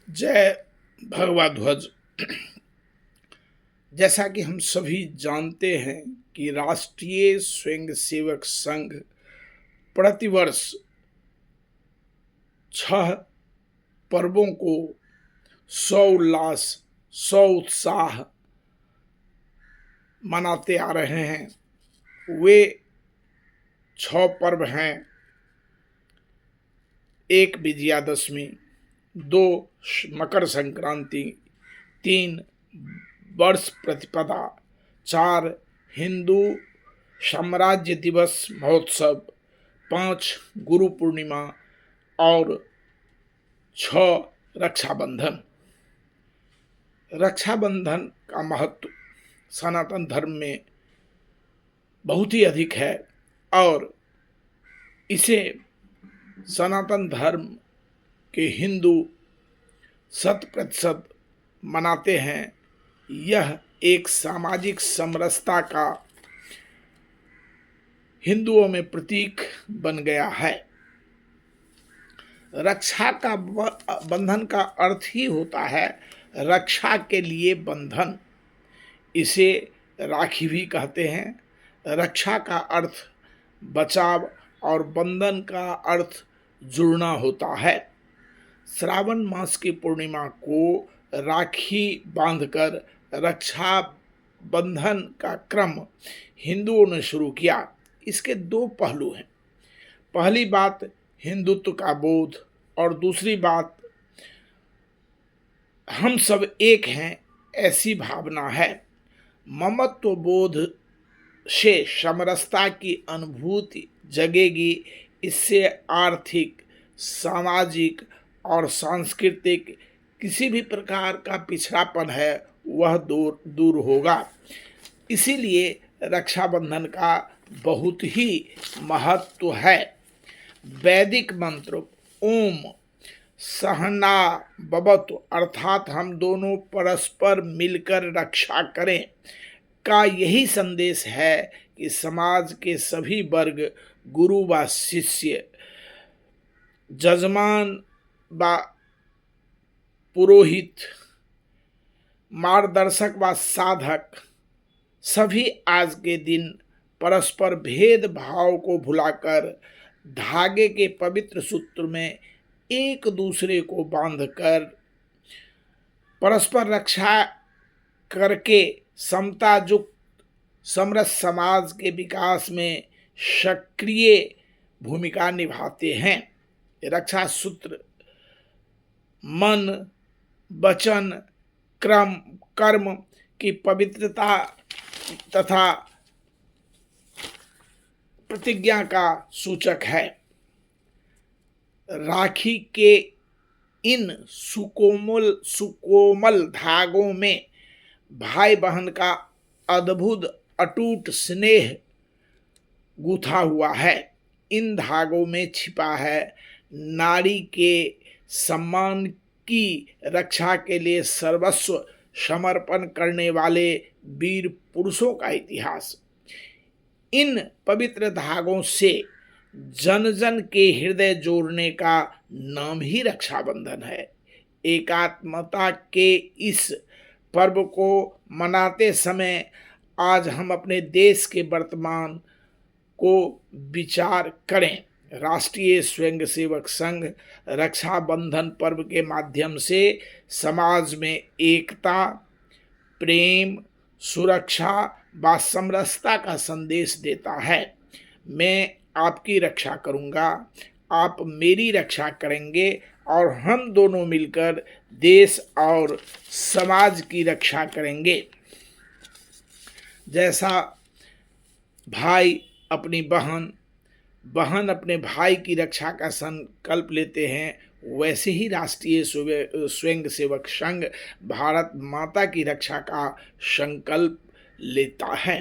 जय भगवा ध्वज। जैसा कि हम सभी जानते हैं कि राष्ट्रीय स्वयंसेवक संघ प्रतिवर्ष 6 पर्वों को सौ उल्लास, सौ उत्साह मनाते आ रहे हैं। वे 6 पर्व हैं: 1 विजयादशमी, 2 मकर संक्रांति, 3 वर्ष प्रतिपदा, 4 हिंदू साम्राज्य दिवस महोत्सव, 5 गुरु पूर्णिमा और 6 रक्षाबंधन। रक्षाबंधन का महत्व सनातन धर्म में बहुत ही अधिक है और इसे सनातन धर्म के हिंदू 100% मनाते हैं। यह एक सामाजिक समरसता का हिंदुओं में प्रतीक बन गया है। रक्षा का बंधन का अर्थ ही होता है रक्षा के लिए बंधन। इसे राखी भी कहते हैं। रक्षा का अर्थ बचाव और बंधन का अर्थ जुड़ना होता है। श्रावण मास की पूर्णिमा को राखी बांधकर रक्षा बंधन का क्रम हिंदुओं ने शुरू किया। इसके 2 पहलू हैं। पहली बात हिंदुत्व का बोध और दूसरी बात हम सब एक हैं ऐसी भावना है। ममत्व बोध से समरसता की अनुभूति जगेगी। इससे आर्थिक, सामाजिक और सांस्कृतिक किसी भी प्रकार का पिछड़ापन है वह दूर होगा। इसीलिए रक्षाबंधन का बहुत ही महत्व है। वैदिक मंत्र ओम सहना भवतु अर्थात हम दोनों परस्पर मिलकर रक्षा करें का यही संदेश है कि समाज के सभी वर्ग, गुरु व शिष्य, जजमान व पुरोहित, मार्गदर्शक व साधक सभी आज के दिन परस्पर भेदभाव को भुलाकर धागे के पवित्र सूत्र में एक दूसरे को बांधकर परस्पर रक्षा करके समतायुक्त समरस समाज के विकास में सक्रिय भूमिका निभाते हैं। रक्षा सूत्र मन, वचन, कर्म की पवित्रता तथा प्रतिज्ञा का सूचक है। राखी के इन सुकोमल धागों में भाई बहन का अद्भुत अटूट स्नेह गूथा हुआ है। इन धागों में छिपा है नारी के सम्मान की रक्षा के लिए सर्वस्व समर्पण करने वाले वीर पुरुषों का इतिहास। इन पवित्र धागों से जन जन के हृदय जोड़ने का नाम ही रक्षाबंधन है। एकात्मता के इस पर्व को मनाते समय आज हम अपने देश के वर्तमान को विचार करें। राष्ट्रीय स्वयंसेवक संघ रक्षाबंधन पर्व के माध्यम से समाज में एकता, प्रेम, सुरक्षा व समरसता का संदेश देता है। मैं आपकी रक्षा करूंगा, आप मेरी रक्षा करेंगे और हम दोनों मिलकर देश और समाज की रक्षा करेंगे। जैसा भाई अपनी बहन, बहन अपने भाई की रक्षा का संकल्प लेते हैं, वैसे ही राष्ट्रीय स्वयंसेवक संघ भारत माता की रक्षा का संकल्प लेता है।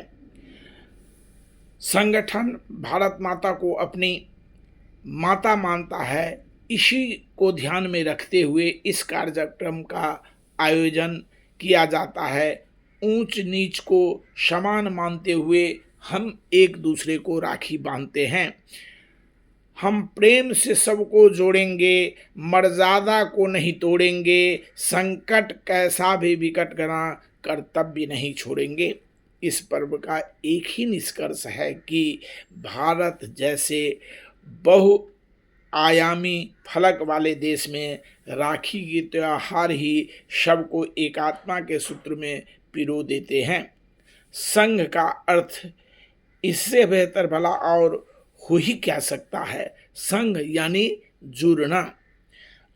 संगठन भारत माता को अपनी माता मानता है। इसी को ध्यान में रखते हुए इस कार्यक्रम का आयोजन किया जाता है। ऊंच नीच को समान मानते हुए हम एक दूसरे को राखी बांधते हैं। हम प्रेम से सबको जोड़ेंगे, मर्यादा को नहीं तोड़ेंगे, संकट कैसा भी विकट गना कर्तव्य नहीं छोड़ेंगे। इस पर्व का एक ही निष्कर्ष है कि भारत जैसे बहुआयामी फलक वाले देश में राखी के त्योहार ही सबको एकात्मा के सूत्र में पिरो देते हैं। संघ का अर्थ इससे बेहतर भला और हो ही क्या सकता है। संघ यानी जुड़ना।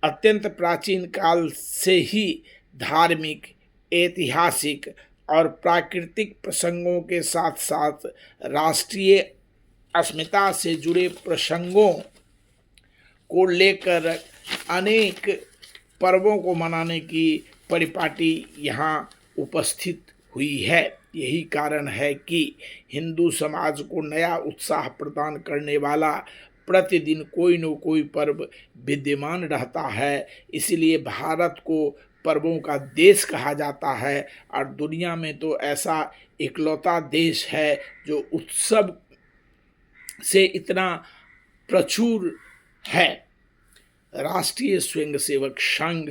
अत्यंत प्राचीन काल से ही धार्मिक, ऐतिहासिक और प्राकृतिक प्रसंगों के साथ साथ राष्ट्रीय अस्मिता से जुड़े प्रसंगों को लेकर अनेक पर्वों को मनाने की परिपाटी यहाँ उपस्थित हुई है। यही कारण है कि हिंदू समाज को नया उत्साह प्रदान करने वाला प्रतिदिन कोई न कोई पर्व विद्यमान रहता है। इसलिए भारत को पर्वों का देश कहा जाता है और दुनिया में तो ऐसा इकलौता देश है जो उत्सव से इतना प्रचुर है। राष्ट्रीय स्वयंसेवक संघ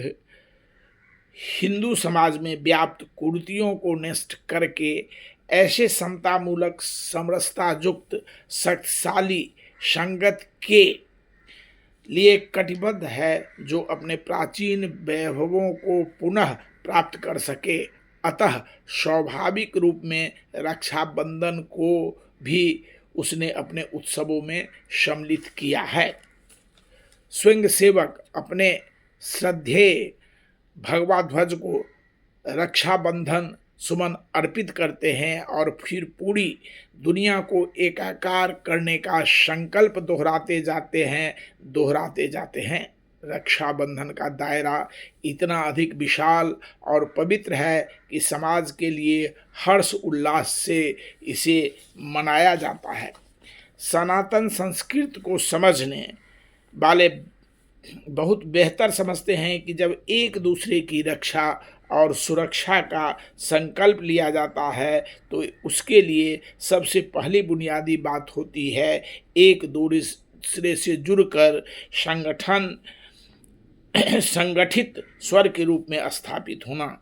हिंदू समाज में व्याप्त कुरीतियों को नष्ट करके ऐसे समतामूलक, समरसता युक्त, शक्तिशाली संगत के लिए कटिबद्ध है जो अपने प्राचीन वैभवों को पुनः प्राप्त कर सके। अतः स्वाभाविक रूप में रक्षाबंधन को भी उसने अपने उत्सवों में सम्मिलित किया है। स्वयंसेवक अपने श्रद्धेय भगवा ध्वज को रक्षाबंधन सुमन अर्पित करते हैं और फिर पूरी दुनिया को एकाकार करने का संकल्प दोहराते जाते हैं। रक्षाबंधन का दायरा इतना अधिक विशाल और पवित्र है कि समाज के लिए हर्ष उल्लास से इसे मनाया जाता है। सनातन संस्कृति को समझने वाले बहुत बेहतर समझते हैं कि जब एक दूसरे की रक्षा और सुरक्षा का संकल्प लिया जाता है तो उसके लिए सबसे पहली बुनियादी बात होती है एक दूसरे से जुड़कर संगठित स्वर के रूप में स्थापित होना।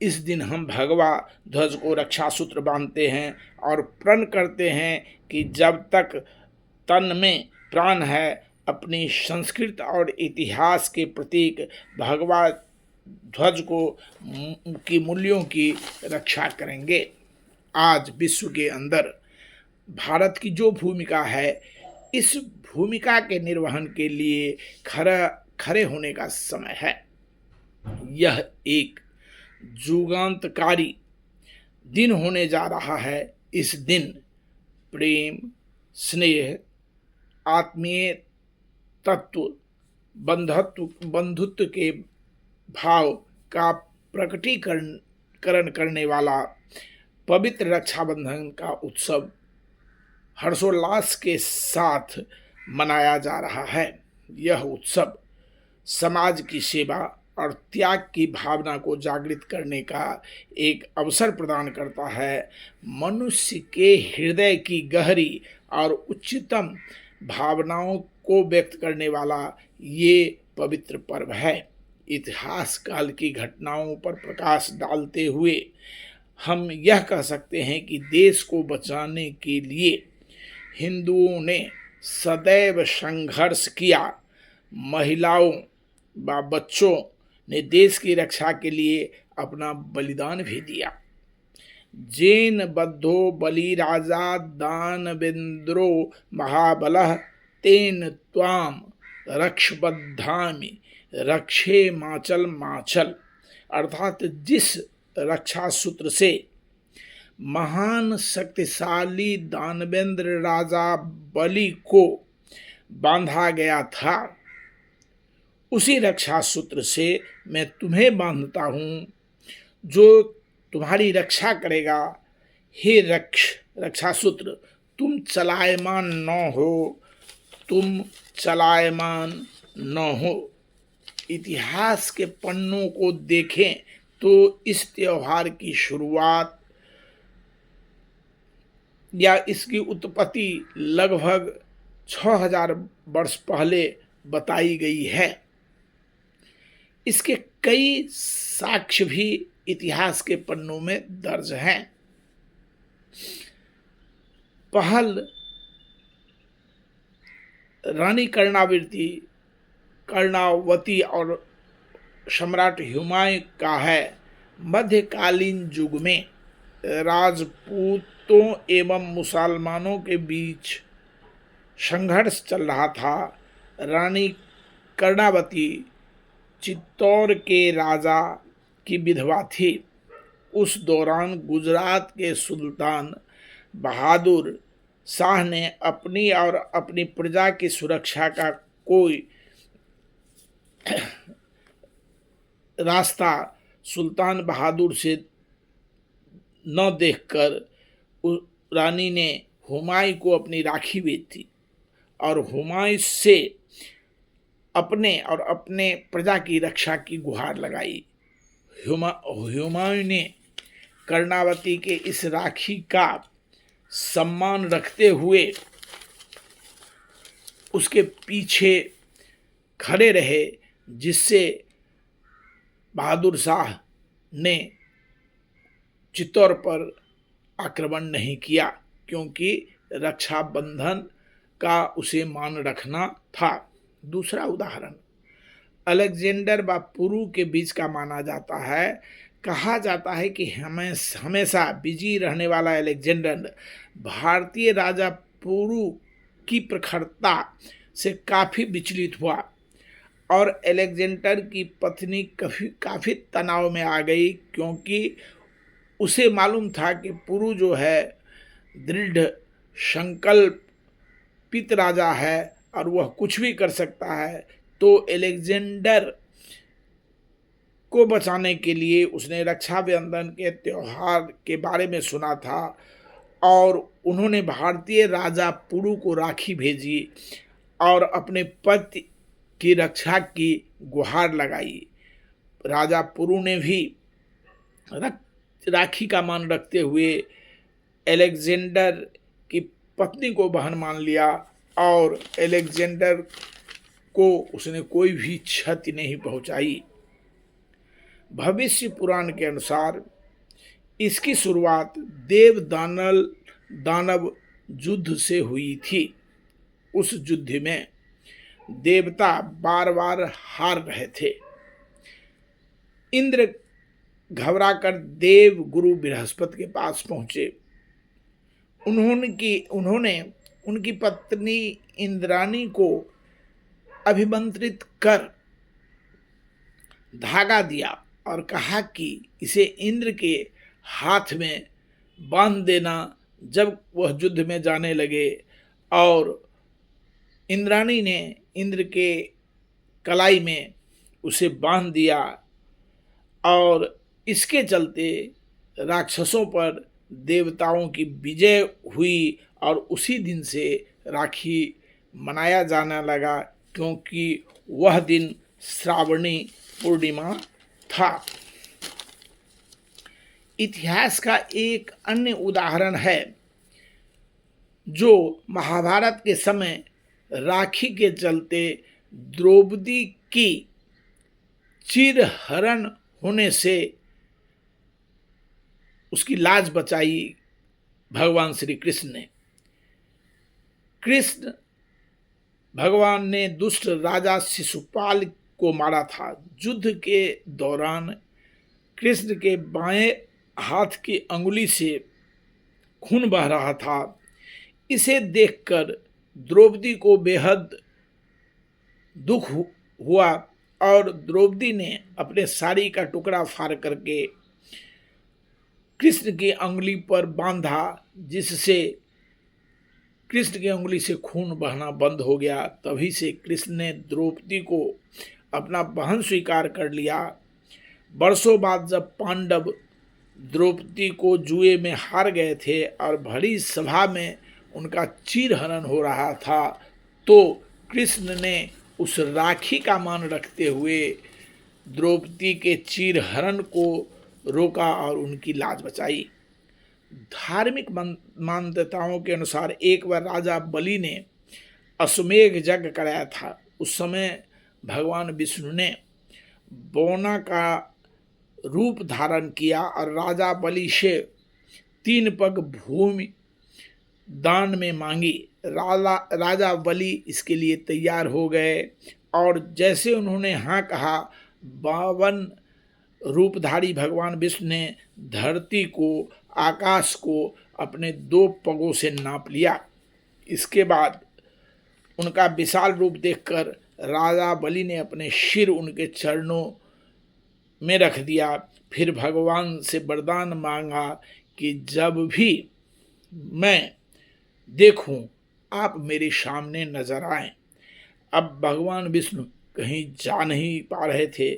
इस दिन हम भगवा ध्वज को रक्षा सूत्र बांधते हैं और प्रण करते हैं कि जब तक तन में प्राण है अपनी संस्कृति और इतिहास के प्रतीक भगवा ध्वज को की मूल्यों की रक्षा करेंगे। आज विश्व के अंदर भारत की जो भूमिका है, इस भूमिका के निर्वहन के लिए खड़े होने का समय है। यह एक जुगांतकारी दिन होने जा रहा है। इस दिन प्रेम, स्नेह, आत्मीय तत्व, बंधुत्व के भाव का प्रकटीकरण करने वाला पवित्र रक्षाबंधन का उत्सव हर्षोल्लास के साथ मनाया जा रहा है। यह उत्सव समाज की सेवा और त्याग की भावना को जागृत करने का एक अवसर प्रदान करता है। मनुष्य के हृदय की गहरी और उच्चतम भावनाओं को व्यक्त करने वाला ये पवित्र पर्व है। इतिहास काल की घटनाओं पर प्रकाश डालते हुए हम यह कह सकते हैं कि देश को बचाने के लिए हिंदुओं ने सदैव संघर्ष किया। महिलाओं व बच्चों ने देश की रक्षा के लिए अपना बलिदान भी दिया। जैन बद्धो बलिराजा दानवेन्द्रो महाबलः तेन त्वाम रक्षबद्धामि रक्षे माचल माचल। अर्थात जिस रक्षा सूत्र से महान शक्तिशाली दानवेंद्र राजा बलि को बांधा गया था, उसी रक्षा सूत्र से मैं तुम्हें बांधता हूँ जो तुम्हारी रक्षा करेगा। हे रक्षा सूत्र, तुम चलायमान न हो। इतिहास के पन्नों को देखें तो इस त्योहार की शुरुआत या इसकी उत्पत्ति लगभग 6000 वर्ष पहले बताई गई है। इसके कई साक्ष्य भी इतिहास के पन्नों में दर्ज हैं। पहल रानी कर्णावती और सम्राट हुमायूं का है। मध्यकालीन युग में राजपूतों एवं मुसलमानों के बीच संघर्ष चल रहा था। रानी कर्णावती चित्तौड़ के राजा की विधवा थी। उस दौरान गुजरात के सुल्तान बहादुर शाह ने अपनी और अपनी प्रजा की सुरक्षा का कोई रास्ता सुल्तान बहादुर से न देखकर रानी ने हुमायूं को अपनी राखी भेज दी और हुमायूं से अपने और अपने प्रजा की रक्षा की गुहार लगाई। हुमायूं ने कर्णावती के इस राखी का सम्मान रखते हुए उसके पीछे खड़े रहे, जिससे बहादुर शाह ने चित्तौड़ पर आक्रमण नहीं किया, क्योंकि रक्षा बंधन का उसे मान रखना था। दूसरा उदाहरण अलेक्जेंडर व पुरु के बीच का माना जाता है। कहा जाता है कि हमेशा बिजी रहने वाला अलेक्जेंडर भारतीय राजा पुरु की प्रखरता से काफ़ी विचलित हुआ और अलेक्जेंडर की पत्नी काफ़ी तनाव में आ गई, क्योंकि उसे मालूम था कि पुरु जो है दृढ़ संकल्पित राजा है और वह कुछ भी कर सकता है। तो अलेक्जेंडर को बचाने के लिए उसने रक्षाबंधन के त्यौहार के बारे में सुना था और उन्होंने भारतीय राजा पुरु को राखी भेजी और अपने पति की रक्षा की गुहार लगाई। राजा पुरु ने भी राखी का मान रखते हुए अलेक्जेंडर की पत्नी को बहन मान लिया और अलेक्जेंडर को उसने कोई भी क्षति नहीं पहुंचाई। भविष्य पुराण के अनुसार इसकी शुरुआत देव दानव युद्ध से हुई थी। उस युद्ध में देवता बार बार हार रहे थे। इंद्र घबराकर देव गुरु बृहस्पति के पास पहुंचे। उन्होंने उनकी पत्नी इंद्राणी को अभिमंत्रित कर धागा दिया और कहा कि इसे इंद्र के हाथ में बांध देना जब वह युद्ध में जाने लगे। और इंद्राणी ने इंद्र के कलाई में उसे बांध दिया और इसके चलते राक्षसों पर देवताओं की विजय हुई और उसी दिन से राखी मनाया जाने लगा, क्योंकि वह दिन श्रावणी पूर्णिमा था। इतिहास का एक अन्य उदाहरण है जो महाभारत के समय राखी के चलते द्रौपदी की चिरहरण होने से उसकी लाज बचाई भगवान श्री कृष्ण ने। कृष्ण भगवान ने दुष्ट राजा शिशुपाल को मारा था। युद्ध के दौरान कृष्ण के बाएं हाथ की अंगुली से खून बह रहा था। इसे देखकर द्रौपदी को बेहद दुख हुआ और द्रौपदी ने अपने साड़ी का टुकड़ा फाड़ करके कृष्ण की अंगुली पर बांधा, जिससे कृष्ण की अंगुली से खून बहना बंद हो गया। तभी से कृष्ण ने द्रौपदी को अपना बहन स्वीकार कर लिया। वर्षों बाद जब पांडव द्रौपदी को जुए में हार गए थे और भरी सभा में उनका चीरहरण हो रहा था, तो कृष्ण ने उस राखी का मान रखते हुए द्रौपदी के चीरहरण को रोका और उनकी लाज बचाई। धार्मिक मान्यताओं के अनुसार एक बार राजा बलि ने अश्वमेघ यज्ञ कराया था। उस समय भगवान विष्णु ने बौना का रूप धारण किया और राजा बलि से 3 पग भूमि दान में मांगी। राजा बलि इसके लिए तैयार हो गए और जैसे उन्होंने हाँ कहा, 52 रूपधारी भगवान विष्णु ने धरती को, आकाश को अपने 2 पगों से नाप लिया। इसके बाद उनका विशाल रूप देखकर राजा बलि ने अपने सिर उनके चरणों में रख दिया। फिर भगवान से वरदान मांगा कि जब भी मैं देखूं आप मेरे सामने नजर आए। अब भगवान विष्णु कहीं जा नहीं पा रहे थे।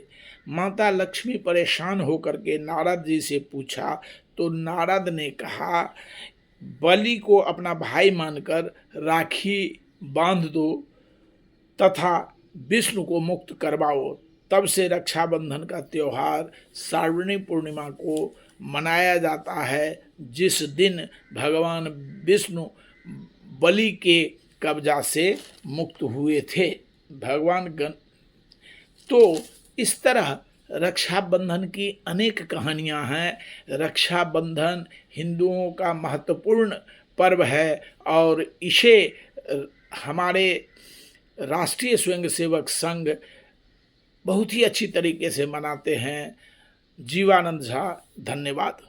माता लक्ष्मी परेशान होकर के नारद जी से पूछा तो नारद ने कहा, बलि को अपना भाई मानकर राखी बांध दो तथा विष्णु को मुक्त करवाओ। तब से रक्षाबंधन का त्योहार श्रावणी पूर्णिमा को मनाया जाता है, जिस दिन भगवान विष्णु बलि के कब्जा से मुक्त हुए थे। तो इस तरह रक्षाबंधन की अनेक कहानियां हैं। रक्षाबंधन हिंदुओं का महत्वपूर्ण पर्व है और इसे हमारे राष्ट्रीय स्वयंसेवक संघ बहुत ही अच्छी तरीके से मनाते हैं। जीवानंद झा, धन्यवाद।